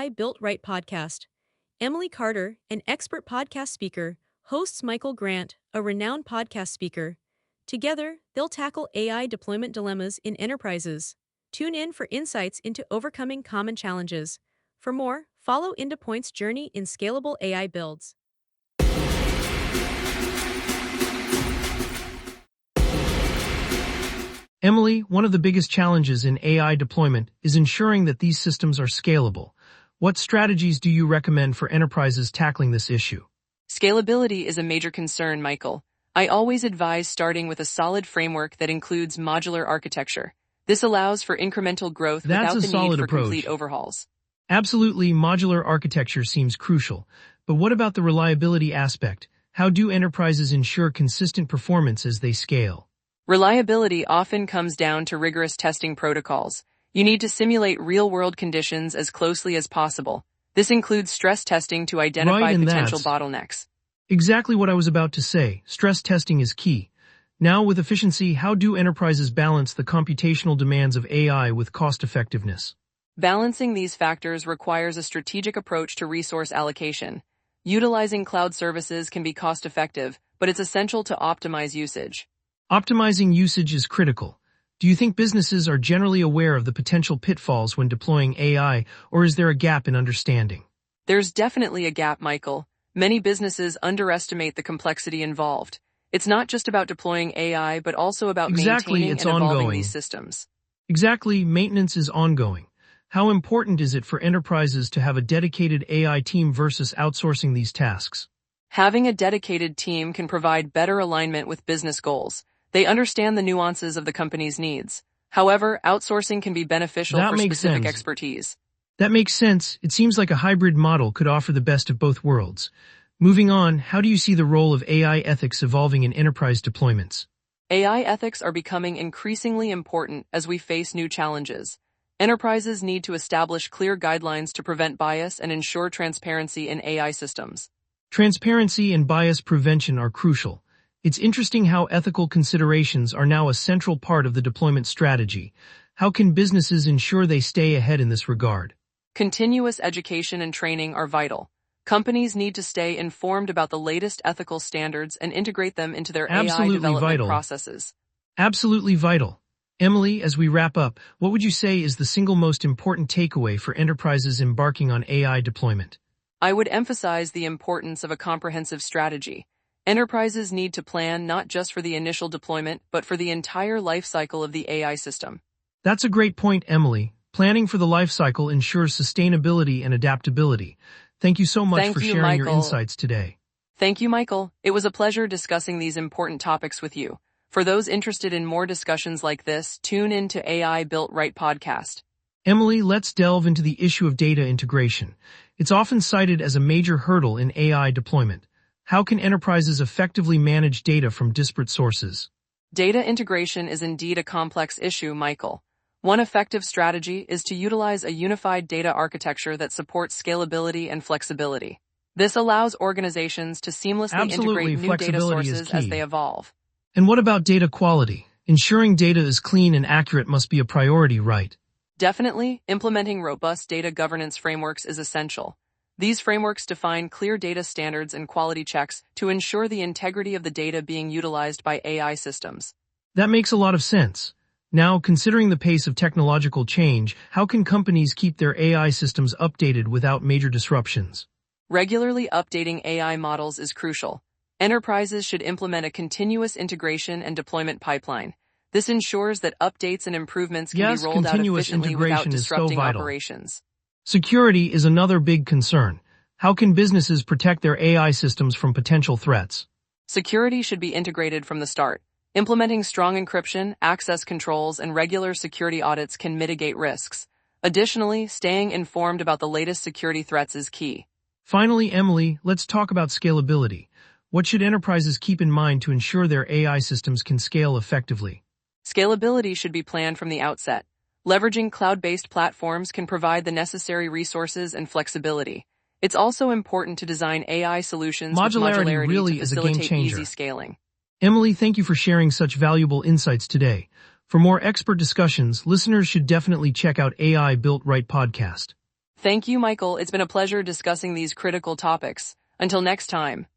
AI Built Right podcast. Emily Carter, an expert podcast speaker, hosts Michael Grant, a renowned podcast speaker. Together, they'll tackle AI deployment dilemmas in enterprises. Tune in for insights into overcoming common challenges. For more, follow Into Point's journey in scalable AI builds. Emily, one of the biggest challenges in AI deployment is ensuring that these systems are scalable. What strategies do you recommend for enterprises tackling this issue? Scalability is a major concern, Michael. I always advise starting with a solid framework that includes modular architecture. This allows for incremental growth That's without a the solid need for approach. complete overhauls. Absolutely, modular architecture seems crucial. But what about the reliability aspect? How do enterprises ensure consistent performance as they scale? Reliability often comes down to rigorous testing protocols. You need to simulate real-world conditions as closely as possible. This includes stress testing to identify potential bottlenecks. Exactly what I was about to say. Stress testing is key. Now, with efficiency, how do enterprises balance the computational demands of AI with cost-effectiveness? Balancing these factors requires a strategic approach to resource allocation. Utilizing cloud services can be cost-effective, but it's essential to optimize usage. Optimizing usage is critical. Do you think businesses are generally aware of the potential pitfalls when deploying AI, or is there a gap in understanding? There's definitely a gap, Michael. Many businesses underestimate the complexity involved. It's not just about deploying AI, but also about maintaining and evolving these systems. Exactly, maintenance is ongoing. How important is it for enterprises to have a dedicated AI team versus outsourcing these tasks? Having a dedicated team can provide better alignment with business goals. They understand the nuances of the company's needs. However, outsourcing can be beneficial for specific expertise. That makes sense. It seems like a hybrid model could offer the best of both worlds. Moving on, how do you see the role of AI ethics evolving in enterprise deployments? AI ethics are becoming increasingly important as we face new challenges. Enterprises need to establish clear guidelines to prevent bias and ensure transparency in AI systems. Transparency and bias prevention are crucial. It's interesting how ethical considerations are now a central part of the deployment strategy. How can businesses ensure they stay ahead in this regard? Continuous education and training are vital. Companies need to stay informed about the latest ethical standards and integrate them into their AI development processes. Absolutely vital. Emily, as we wrap up, what would you say is the single most important takeaway for enterprises embarking on AI deployment? I would emphasize the importance of a comprehensive strategy. Enterprises need to plan not just for the initial deployment, but for the entire life cycle of the AI system. That's a great point, Emily. Planning for the life cycle ensures sustainability and adaptability. Thank you so much for sharing your insights today. Thank you, Michael. It was a pleasure discussing these important topics with you. For those interested in more discussions like this, tune in to AI Built Right podcast. Emily, let's delve into the issue of data integration. It's often cited as a major hurdle in AI deployment. How can enterprises effectively manage data from disparate sources? Data integration is indeed a complex issue, Michael. One effective strategy is to utilize a unified data architecture that supports scalability and flexibility. This allows organizations to seamlessly integrate new data sources as they evolve. And what about data quality? Ensuring data is clean and accurate must be a priority, right? Definitely, implementing robust data governance frameworks is essential. These frameworks define clear data standards and quality checks to ensure the integrity of the data being utilized by AI systems. That makes a lot of sense. Now, considering the pace of technological change, how can companies keep their AI systems updated without major disruptions? Regularly updating AI models is crucial. Enterprises should implement a continuous integration and deployment pipeline. This ensures that updates and improvements can be rolled out efficiently without disrupting operations. Security is another big concern. How can businesses protect their AI systems from potential threats? Security should be integrated from the start. Implementing strong encryption, access controls, and regular security audits can mitigate risks. Additionally, staying informed about the latest security threats is key. Finally, Emily, let's talk about scalability. What should enterprises keep in mind to ensure their AI systems can scale effectively? Scalability should be planned from the outset. Leveraging cloud-based platforms can provide the necessary resources and flexibility. It's also important to design AI solutions with modularity really to is a facilitate game changer. easy scaling. Emily, thank you for sharing such valuable insights today. For more expert discussions, listeners should definitely check out AI Built Right podcast. Thank you, Michael. It's been a pleasure discussing these critical topics. Until next time.